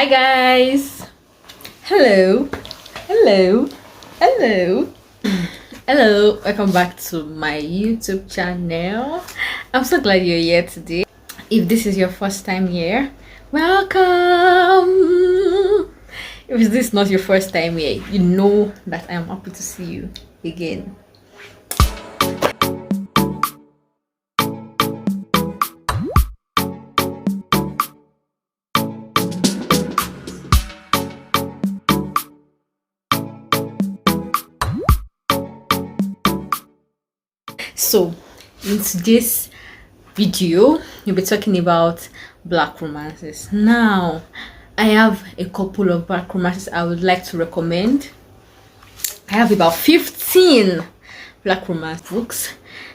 Hi guys. Hello. Hello. Hello. Hello. Welcome back to my YouTube channel. I'm so glad you're here today. If this is your first time here, welcome. If this is not your first time here, you know that I am happy to see you again. So in today's video we'll be talking about black romances. Now I have a couple of black romances I would like to recommend. I have about 15 black romance books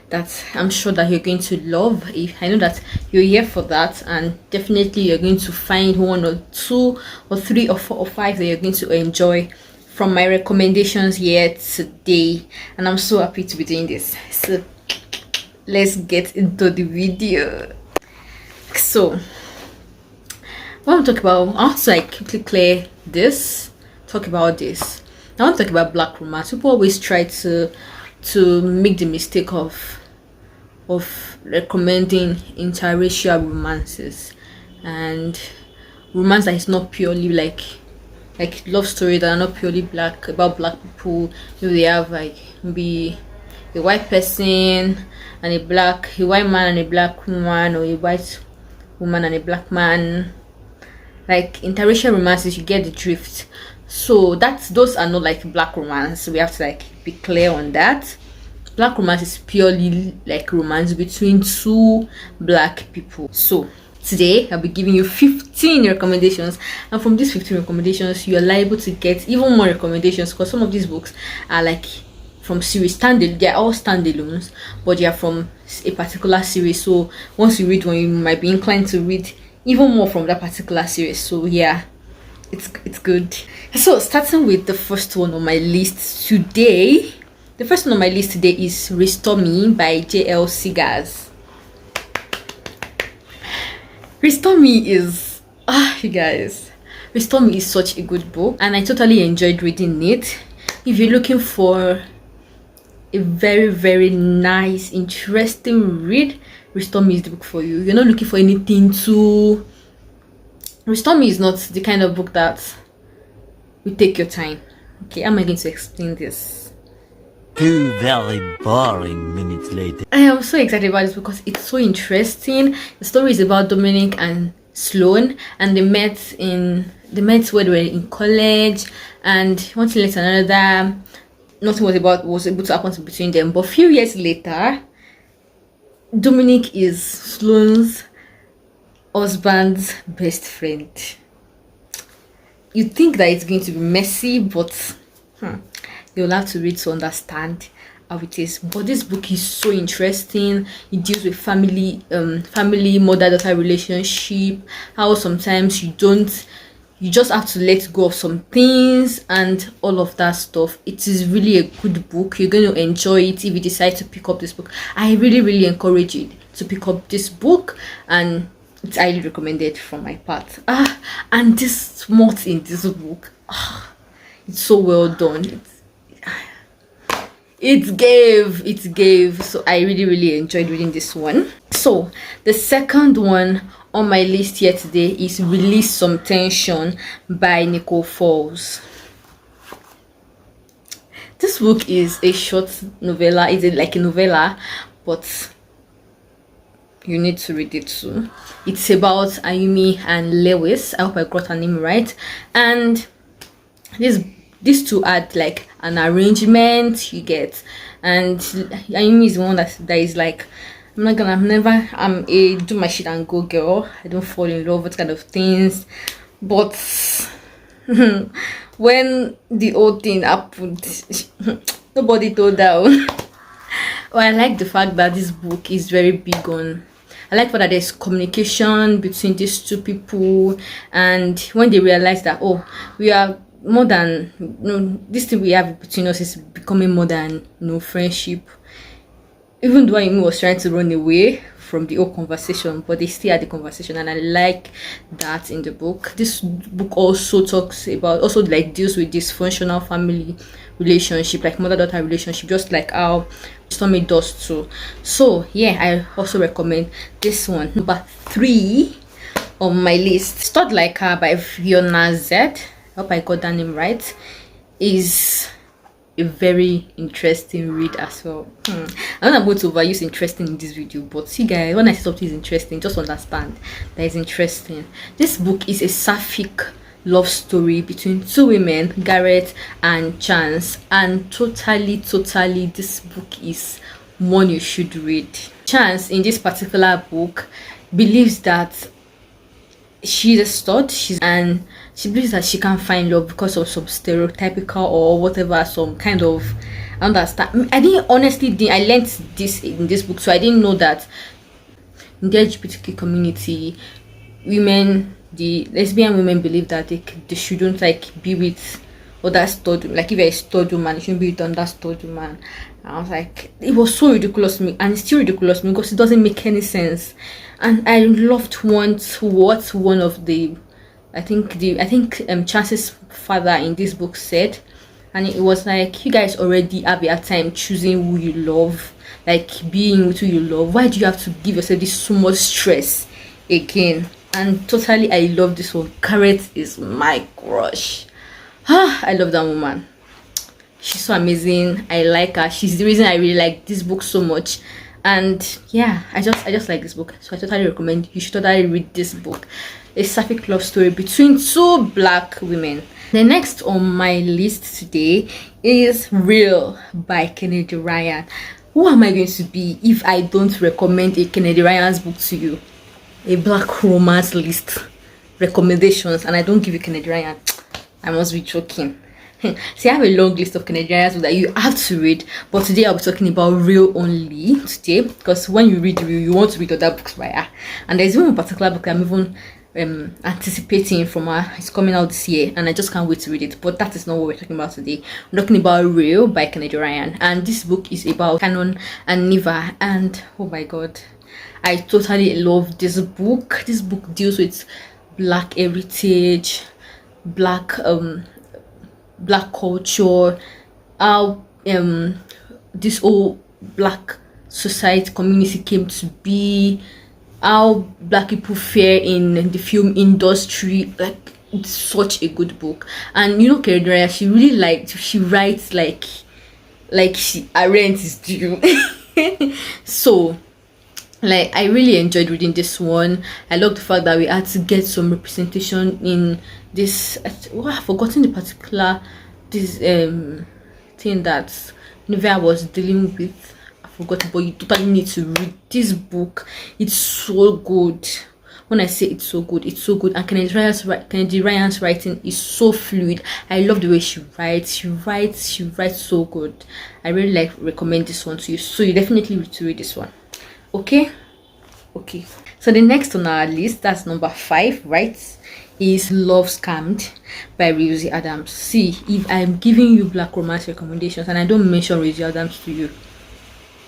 that I'm sure that you're going to love. If I know that you're here for that, and definitely you're going to find one or two or three or four or five that you're going to enjoy from my recommendations here today, and I'm so happy to be doing this. So let's get into the video. So what I'm talking about, I want to quickly clear this, talk about this. I want to talk about black romance. People always try to make the mistake of recommending interracial romances and romance that is not purely like love story that are not purely black, about black people. They have like maybe a white person and a white man and a black woman, or a white woman and a black man. Like interracial romances, you get the drift. So those are not like black romance. We have to be clear on that. Black romance is purely like romance between two black people. So today I'll be giving you 15 recommendations, and from these 15 recommendations you are liable to get even more recommendations, because some of these books are from series they're all standalones, but they are from a particular series. So once you read one, you might be inclined to read even more from that particular series. So yeah, it's good. So starting with the first one on my list today, is Restore Me by J.L. Seegers. Restore Me is you guys, Restore Me is such a good book, and I totally enjoyed reading it. If you're looking for a very, very nice, interesting read, Restore Me is the book for you. You're not looking for anything too... Restore Me is not the kind of book that will take your time. Okay, how am I going to explain this? 2 very boring minutes later. I am so excited about this because it's so interesting. The story is about Dominic and Sloan, and they met when they were in college, and one thing led to another. Nothing was able to happen between them. But a few years later, Dominic is Sloan's husband's best friend. You think that it's going to be messy, but you'll have to read to understand how it is. But this book is so interesting. It deals with family mother-daughter relationship, how sometimes you just have to let go of some things and all of that stuff. It is really a good book. You're going to enjoy it if you decide to pick up this book. I really encourage you to pick up this book, and it's highly recommended from my part. And this smut in this book, it's so well done. It gave. So I really enjoyed reading this one. So the second one on my list here today is Release Some Tension by Nicole Falls. This book is a short novella. It's like a novella, but you need to read it too. It's about Ayumi and Lewis. I hope I got her name right. And these two had like an arrangement, you get, and Ayumi is the one that is like, I'm a do my shit and go girl. I don't fall in love with kind of things. But when the whole thing happened, nobody told her. Well, I like the fact that this book is very big on, I like that there's communication between these two people, and when they realize that, oh, we are more than, this thing we have between us is becoming more than friendship. Even though Ayumi was trying to run away from the whole conversation, but they still had the conversation, and I like that in the book. This book also talks about, also like deals with dysfunctional family relationship, like mother-daughter relationship, just like how Stormy does too. So yeah, I also recommend this one. Number 3 on my list, Stud Like Her by Fiona Z. I hope I got that name right. Is a very interesting read as well. I'm not going to overuse interesting in this video, but see guys, when I say something is interesting, just understand that it's interesting. This book is a Sapphic love story between 2 women, Garrett and Chance, and totally this book is one you should read. Chance in this particular book believes that she's a stud, and she believes that she can't find love because of some stereotypical or whatever, some kind of, I understand. I learned this in this book, so I didn't know that in the LGBTQ community, the lesbian women believe that they shouldn't like be with other stud, like if you're a stud woman, you shouldn't be with another stud woman. And I was like, it was so ridiculous to me, and it's still ridiculous to me because it doesn't make any sense. And I loved what one of the I think Chance's father in this book said, and it was like, you guys already have your time choosing who you love, like being with who you love. Why do you have to give yourself this so much stress again? And totally, I love this one. Garrett is my crush. I love that woman. She's so amazing. I like her. She's the reason I really like this book so much. And yeah, I just like this book, so I totally recommend you should totally read this book. A Sapphic love story between 2 black women. The next on my list today is Real by Kennedy Ryan. Who am I going to be if I don't recommend a Kennedy Ryan's book to you? A black romance list recommendations, and I don't give you Kennedy Ryan. I must be joking. See, I have a long list of Canadians that you have to read, but today I'll be talking about Real only today, because when you read Real, you want to read other books by her. And there's even a particular book I'm even anticipating from her. It's coming out this year, and I just can't wait to read it. But that is not what we're talking about today. We're talking about Real by Kennedy Ryan, and this book is about Canon and Neva. And oh my god, I totally love this book. This book deals with black heritage, black culture, how this whole black society community came to be, how black people fare in the film industry. Like, it's such a good book. And you know, Kennedy Ryan, she writes like her rent is due. So like, I really enjoyed reading this one. I love the fact that we had to get some representation in this. I've forgotten the particular thing that Nivea was dealing with. I forgot, but you totally need to read this book. It's so good. When I say it's so good, it's so good. And Kennedy Ryan's writing is so fluid. I love the way she writes. She writes so good. I really recommend this one to you. So you definitely need to read this one. Okay, so the next on our list, that's number 5, right, is Love Scammed by Rosie Adams. See, if I'm giving you black romance recommendations and I don't mention Rosie Adams to you,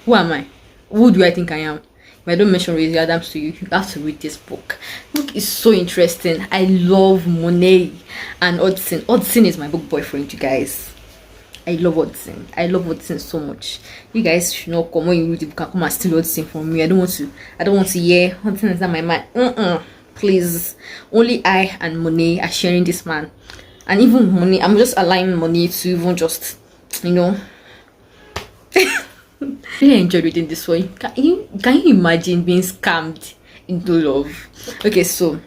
who am I? Who do I think I am? If I don't mention Rosie Adams to you, you have to read this book. The book is so interesting. I love Monet and Hudson. Hudson is my book boyfriend, you guys. I love Hudson so much. You guys should not come when you read the book and come and steal Hudson from me. I don't want to hear Hudson is not my man. Please. Only I and Monet are sharing this man. And even Monet, I'm just allowing Monet to even just, you know. Really enjoyed reading this one. Can you imagine being scammed into love? Okay, so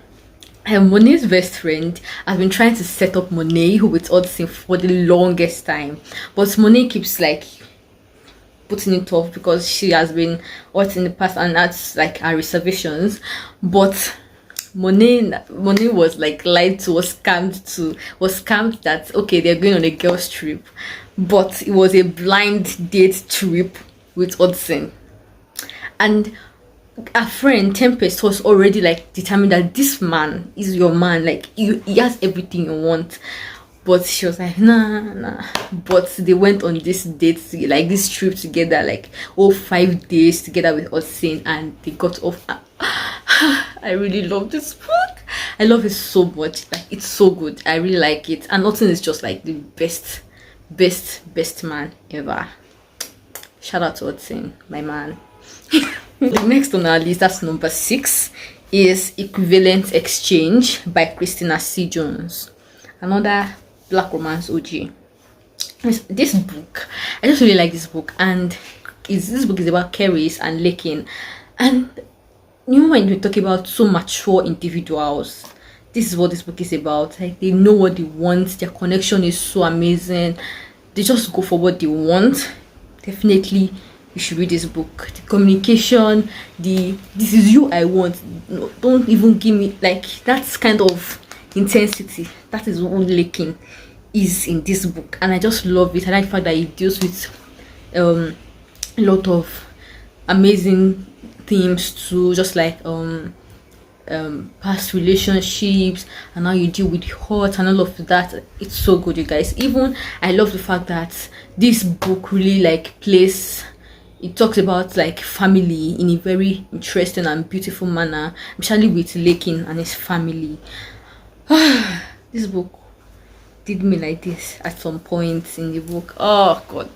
Monet's best friend has been trying to set up Monet with Hudson for the longest time, but Monet keeps like putting it off because she has been hurt in the past, and that's like her reservations. But Monet was like lied to, was scammed that okay, they're going on a girls trip, but it was a blind date trip with Hudson. And a friend, Tempest, was already like determined that this man is your man, like he has everything you want. but she was like, nah. But they went on this date, like this trip together, like 5 days together with Osin, and they got off. I really love this book. I love it so much. Like, it's so good. I really like it. And Osin is just like the best man ever. Shout out to Osin, my man. The next on our list, that's number 6, is Equivalent Exchange by Christina C. Jones. Another black romance OG. This book, I just really like this book, and this book is about Keris and Lakin. And you know, when we talk about so mature individuals, this is what this book is about. Like, they know what they want, their connection is so amazing, they just go for what they want. Definitely you should read this book. The communication, this is you I want, no, don't even give me, like, that's kind of intensity. That is what Lakin is in this book, and I just love it. I like the fact that it deals with a lot of amazing themes too, just like past relationships and how you deal with hurt and all of that. It's so good, you guys. Even I love the fact that this book really like it talks about like family in a very interesting and beautiful manner, especially with Lakin and his family. This book did me like this at some point in the book. Oh god.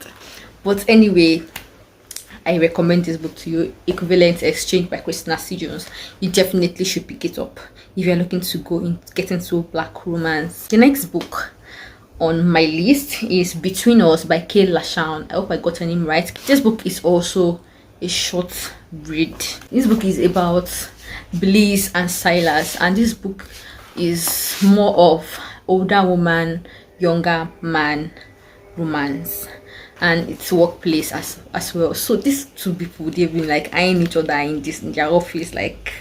But anyway, I recommend this book to you, Equivalent Exchange by Christina C. Jones. You definitely should pick it up if you're looking to get into black romance. The next book on my list is Between Us by Kay Lashawn. I hope I got her name right. This book is also a short read. This book is about Bliss and Silas, and this book is more of older woman, younger man romance, and it's workplace as well. So these two people, they've been like eyeing each other in their office, like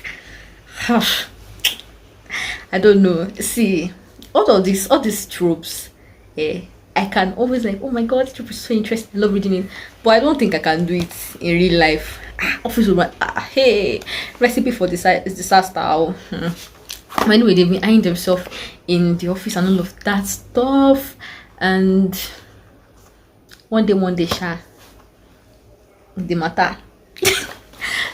I don't know. See, all these tropes, I can always like, oh my god, this trope is so interesting, I love reading it, but I don't think I can do it in real life. Office woman, hey, recipe for disaster. Anyway, they've been eyeing themselves in the office and all of that stuff, and one day sha the matter.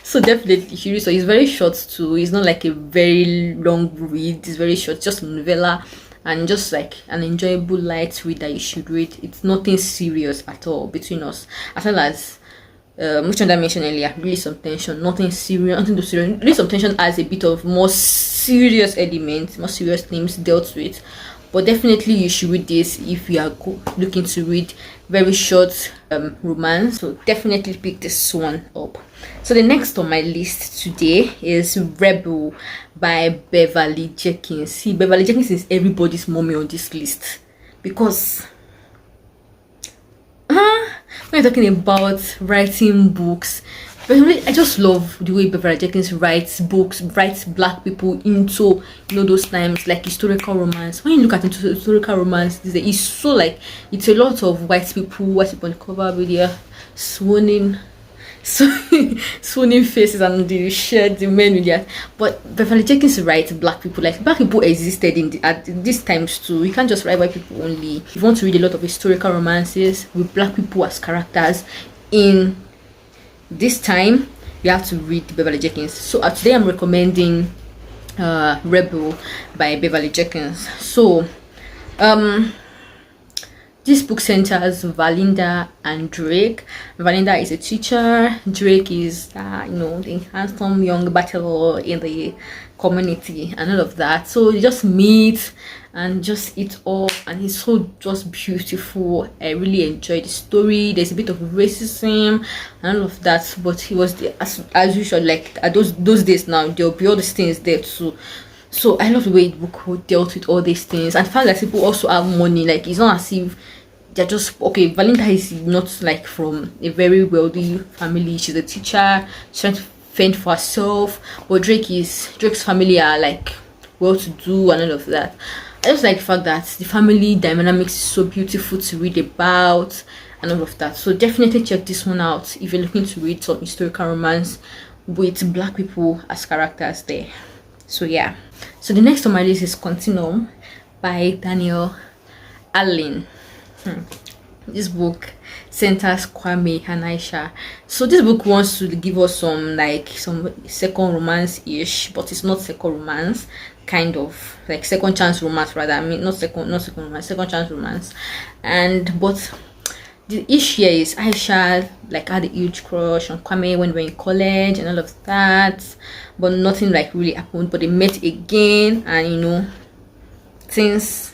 So definitely you should read. So it's very short too, it's not like a very long read, it's very short, just a novella, and just like an enjoyable light read that you should read. It's nothing serious at all. Between Us, as well as which one I mentioned earlier, really some tension, nothing serious, nothing too serious. Really some tension has a bit of more serious elements, more serious themes dealt with. But definitely you should read this if you are looking to read very short romance. So definitely pick this one up. So the next on my list today is Rebel by Beverly Jenkins. See, Beverly Jenkins is everybody's mommy on this list, because when you're talking about writing books, I just love the way Beverly Jenkins writes books, writes black people into, those times, like historical romance. When you look at historical romance, it's so like, it's a lot of white people on the cover with their swooning faces, and the shirt, the men with their. But Beverly Jenkins writes black people, like black people existed at these times too. You can't just write white people only. If you want to read a lot of historical romances with black people as characters in this time, you have to read Beverly Jenkins. So today I'm recommending Rebel by Beverly Jenkins. So this book centers Valinda and Drake. Valinda is a teacher, Drake is the handsome young bachelor in the community and all of that. So you just meet and just eat up, and he's so just beautiful. I really enjoyed the story. There's a bit of racism and all of that, but he was as usual, like at those days. Now there'll be all these things there too. So I love the way the book dealt with all these things, and found that people also have money. Like, it's not as if they're just okay. Valinda is not like from a very wealthy family. She's a teacher, she's trying to fend for herself. But Drake's family are like well to do and all of that. I just like the fact that the family dynamics is so beautiful to read about and all of that. So definitely check this one out if you're looking to read some historical romance with black people as characters there. So yeah. So the next on my list is Continuum by Daniel Allen. This book centers Kwame and Aisha. So this book wants to give us some second romance ish, but it's not second romance, kind of like second chance romance rather. I mean not second romance, second chance romance. And but the issue here is Aisha like had a huge crush on Kwame when we were in college and all of that, but nothing like really happened. But they met again, and things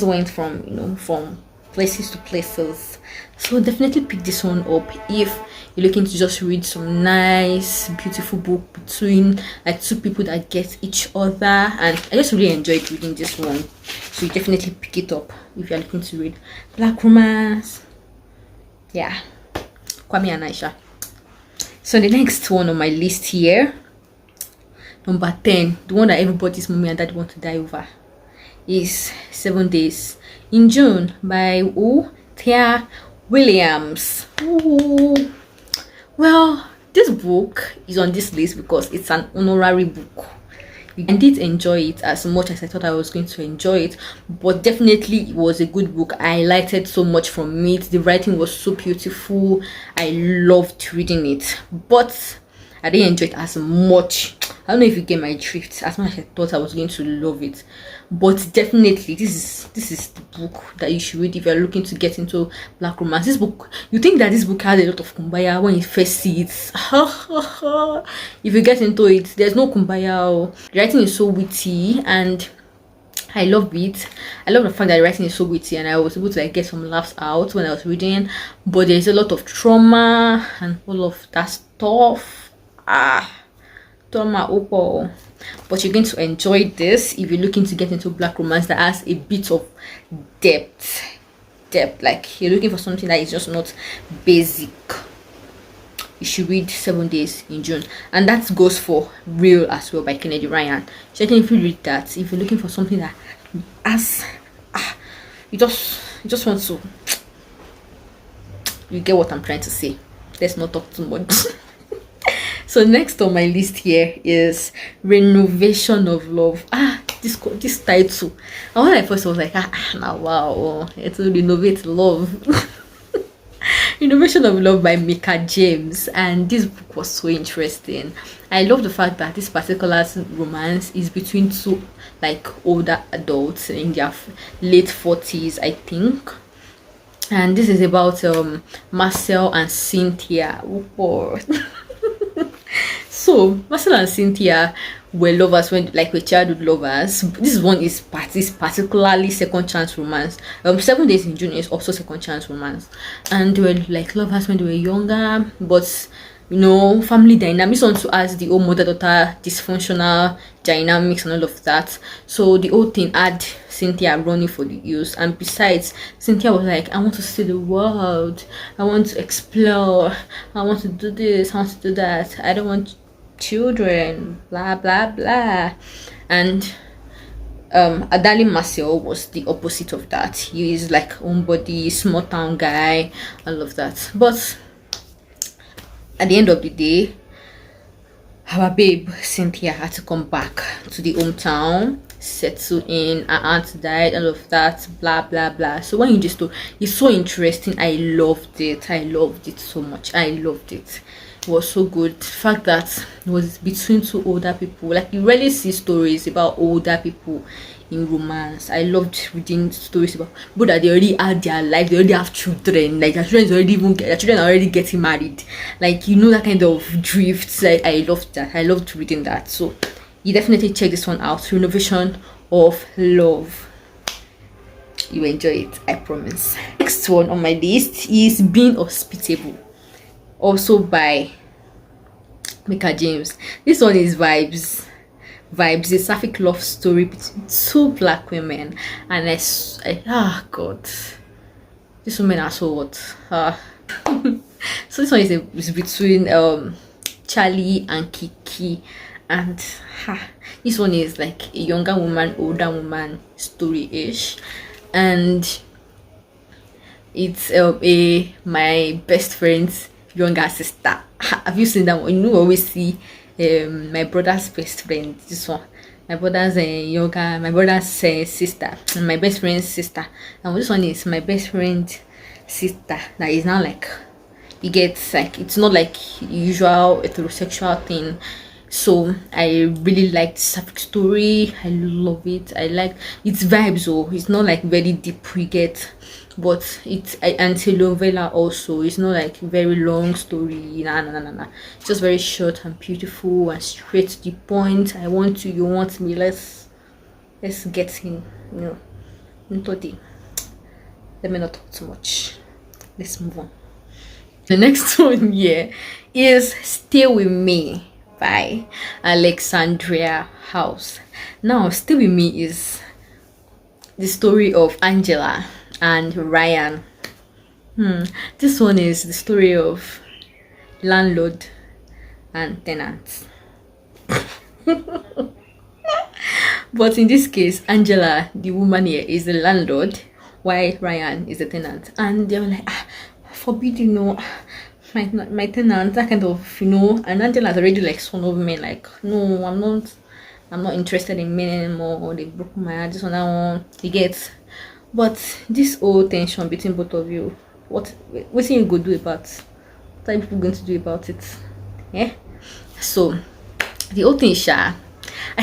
went from places to places. So definitely pick this one up if you're looking to just read some nice beautiful book between like two people that get each other. And I just really enjoyed reading this one, so you definitely pick it up if you're looking to read black romance. Yeah, Kwame and Aisha. So the next one on my list here, number 10, the one that everybody's mommy and daddy want to die over, is 7 Days in June by Tia Williams. Ooh. Well, this book is on this list because it's an honorary book. I did enjoy it as much as I thought I was going to enjoy it, but definitely it was a good book. I liked it so much from it. The writing was so beautiful. I loved reading it, but I didn't enjoy it as much. I don't know if you get my drift. As much as I thought I was going to love it, but definitely this is the book that you should read if you're looking to get into black romance. This book, you think that this book has a lot of kumbaya when you first see it. If you get into it, there's no kumbaya. The writing is so witty and I love it. I love the fact that the writing is so witty, and I was able to like get some laughs out when I was reading. But there's a lot of trauma and all of that stuff. But you're going to enjoy this if you're looking to get into black romance that has a bit of depth. Like you're looking for something that is just not basic. You should read 7 Days in June, and that goes for Real as well by Kennedy Ryan. So if you read that, if you're looking for something that as you just want to, you get what I'm trying to say. Let's not talk too much. So next on my list here is Renovation of Love. This title. And when I first was like, now wow, it will renovate love. Renovation of Love by Mika James, and this book was so interesting. I love the fact that this particular romance is between two like older adults in their late 40s, I think. And this is about Marcel and Cynthia. So Marcel and Cynthia were lovers when were childhood lovers. This one is particularly second chance romance. 7 Days in June is also second chance romance, and they were like lovers when they were younger, but family dynamics want to ask the old mother-daughter dysfunctional dynamics and all of that. So the whole thing had Cynthia running for the hills, and besides, Cynthia was like, I want to see the world, I want to explore, I want to do this, I want to do that, I don't want children, blah blah blah. And Adali Marcel was the opposite of that. He is like homebody, small town guy, all of that. But at the end of the day, our babe Cynthia had to come back to the hometown, settle in. Her aunt died, all of that, blah blah blah. So when you just do, it's so interesting. I loved it so much. I loved it. It was so good. The fact that it was between two older people, like you rarely see stories about older people in romance. I loved reading stories about people that they already had their life, they already have children, like their children are already getting married, like that kind of drift. Like I loved that. I loved reading that. So you definitely check this one out, Renovation of Love. You enjoy it, I promise. Next one on my list is Being Hospitable, also by Mika James. This one is vibes. A Sapphic love story between two black women, and God, these women are so what. So this one is between Charlie and Kiki, and this one is like a younger woman, older woman story-ish, and it's my best friend's younger sister. Have you seen that one? You always see my brother's best friend. This one, my brother's my brother's sister, and my best friend's sister. And this one is my best friend's sister. That is now like, you get, like, it's not like usual heterosexual thing. So I really like the Sapphic story. I love it. I like its vibes. So it's not like very deep, you get, but it's an telenovela also. It's not like very long story. Nah. It's just very short and beautiful and straight to the point. I want you, you want me. Let's get in. You know, into the. Let me not talk too much. Let's move on. The next one here is Stay With Me by Alexandria House. Now, Stay With Me is the story of Angela and Ryan. This one is the story of landlord and tenant. But in this case, Angela, the woman here, is the landlord, while Ryan is the tenant. And they were like, forbid, you know, my tenant, that kind of, you know. And Angela's already like son of men, like, no, I'm not interested in men anymore, or they broke my heart, this one, that one, you get. But this whole tension between both of you, what you go do about it? What are people going to do about it? Yeah. So the whole thing, I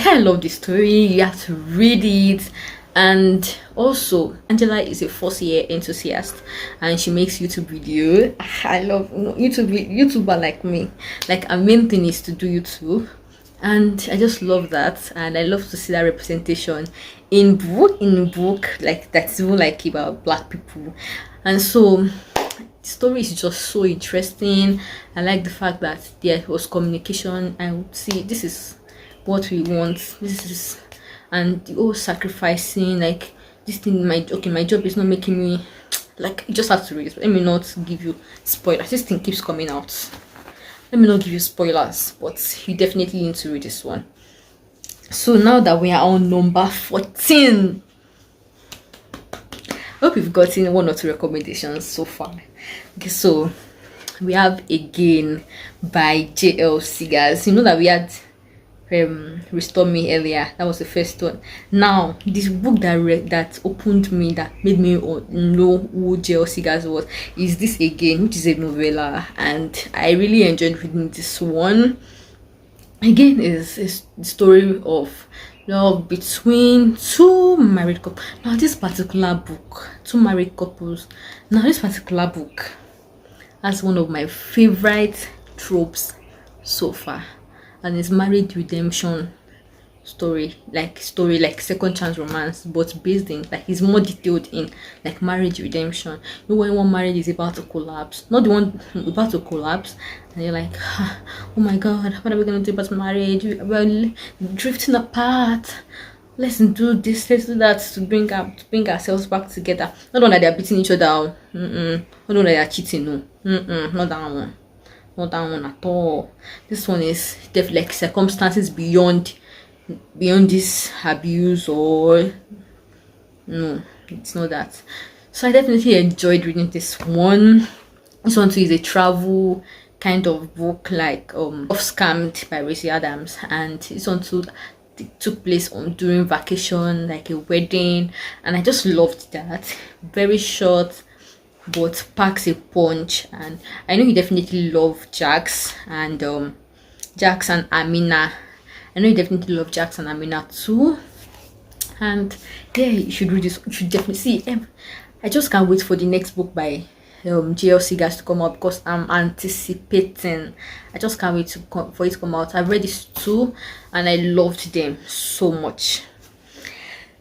kind of love the story. You have to read it. And also, Angela is a first-year enthusiast, and she makes YouTube video. I love, you know, YouTuber like me. Like, our main thing is to do YouTube, and I just love that. And I love to see that representation in book, like that's even like about black people. And so the story is just so interesting. I like the fact that there was communication. I would see, this is what we want, this is, and the whole sacrificing, like, this thing, my job is not making me, like, you just have to read it. Let me not give you spoilers. This thing keeps coming out. Let me not give you spoilers, but you definitely need to read this one. So now that we are on number 14, I hope you've gotten one or two recommendations so far. Okay, so we have Again by J.L. Seegers. You know that we had Restore Me earlier. That was the first one. Now this book that opened me, that made me know who J.L. Seegers was, is this Again, which is a novella, and I really enjoyed reading this one. Again is the story of love between two married couples. Now this particular book, two married couples, now this particular book has one of my favorite tropes so far, and it's marriage redemption story like second chance romance, but based in, like, it's more detailed in like marriage redemption. You know, when one marriage is about to collapse, not the one about to collapse, and you're like, oh my god, what are we gonna do about marriage? We're drifting apart. Let's do this, let's do that to bring ourselves back together. Not one that they're beating each other out. Not one that they're cheating. No, not that one. Not that one at all. This one is definitely like circumstances beyond this abuse, or no, it's not that. So I definitely enjoyed reading this one. This one too is a travel kind of book, like Off Scammed by Racy Adams, and this one too took place during vacation, like a wedding, and I just loved that. Very short but packs a punch, and I know you definitely love Jax and Amina. I know you definitely love Jax and Amina too, and yeah, you should read this. You should definitely see. I just can't wait for the next book by J.L. Seegers to come out, because I'm anticipating. I just can't wait for it to come out. I've read this too, and I loved them so much.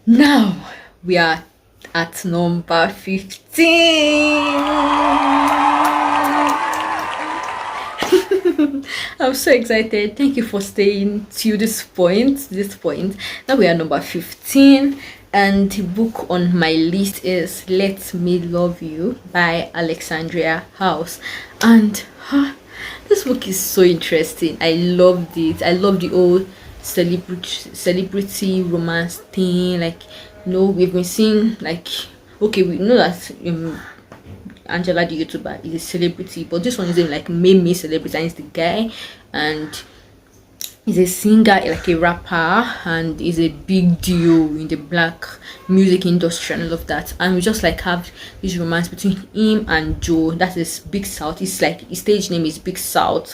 Now we are at number 15. I'm so excited. Thank you for staying to this point. Now we are number 15, and the book on my list is Let Me Love You by Alexandria House. And this book is so interesting. I loved it. I love the old celebrity romance thing. Like, you know, we've been seeing, like, okay, we know that Angela the YouTuber is a celebrity, but this one isn't like main celebrity, and it's the guy, and He's a singer, like a rapper, and is a big deal in the black music industry and all of that. And we just like have this romance between him and Joe. That is Big South. It's like his stage name is Big South.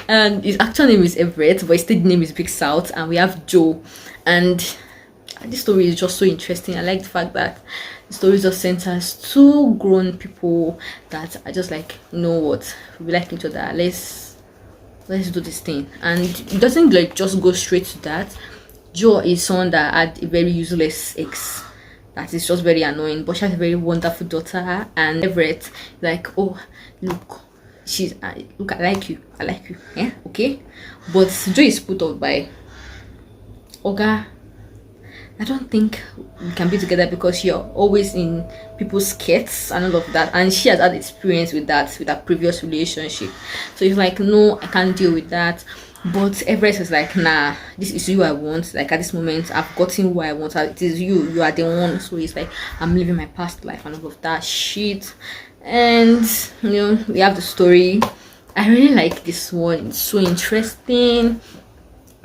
And his actual name is Everett, but his stage name is Big South. And we have Joe, and this story is just so interesting. I like the fact that the story just centers two grown people that are just like, you know what, we like each other, let's do this thing. And it doesn't like just go straight to that. Joe is someone that had a very useless ex that is just very annoying, but she has a very wonderful daughter. And Everett, like, oh look, look, I like you, yeah, okay. But Joe is put off by Oga. I don't think we can be together because you're always in people's skirts and all of that. And she has had experience with that, with her previous relationship. So he's like, no, I can't deal with that. But Everest is like, nah, this is you I want. Like at this moment, I've gotten who I want. It is you. You are the one. So he's like, I'm living my past life and all of that shit. And, you know, we have the story. I really like this one. It's so interesting.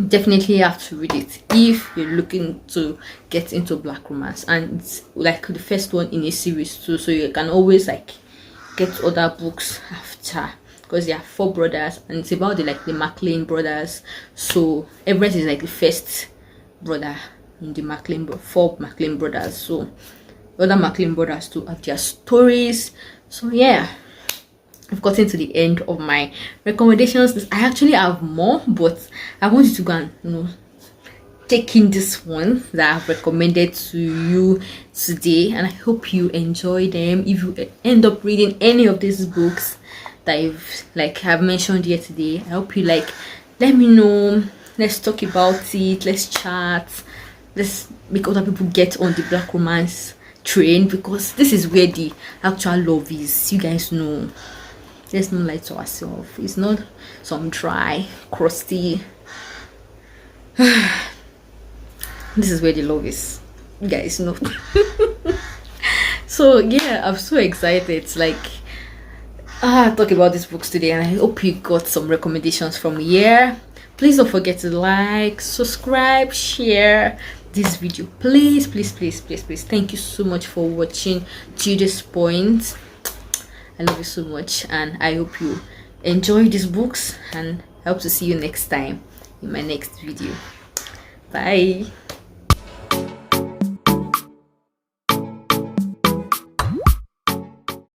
Definitely have to read it if you're looking to get into black romance, and it's like the first one in a series too, so you can always like get other books after, because there are 4 brothers and it's about the McLean brothers. So Everett is like the first brother in the 4 McLean brothers. So other McLean brothers too have their stories. So yeah, I've gotten to the end of my recommendations. I actually have more, but I want you to go and, you know, take in this one that I've recommended to you today, and I hope you enjoy them. If you end up reading any of these books that I've mentioned here today, I hope you let me know. Let's talk about it. Let's chat. Let's make other people get on the black romance train, because this is where the actual love is. You guys know. Let's not lie to ourselves. It's not some dry, crusty. This is where the love is. You guys know. So yeah, I'm so excited. Talk about these books today, and I hope you got some recommendations from here. Please don't forget to like, subscribe, share this video. Please. Thank you so much for watching to this point. I love you so much, and I hope you enjoy these books, and I hope to see you next time in my next video. Bye.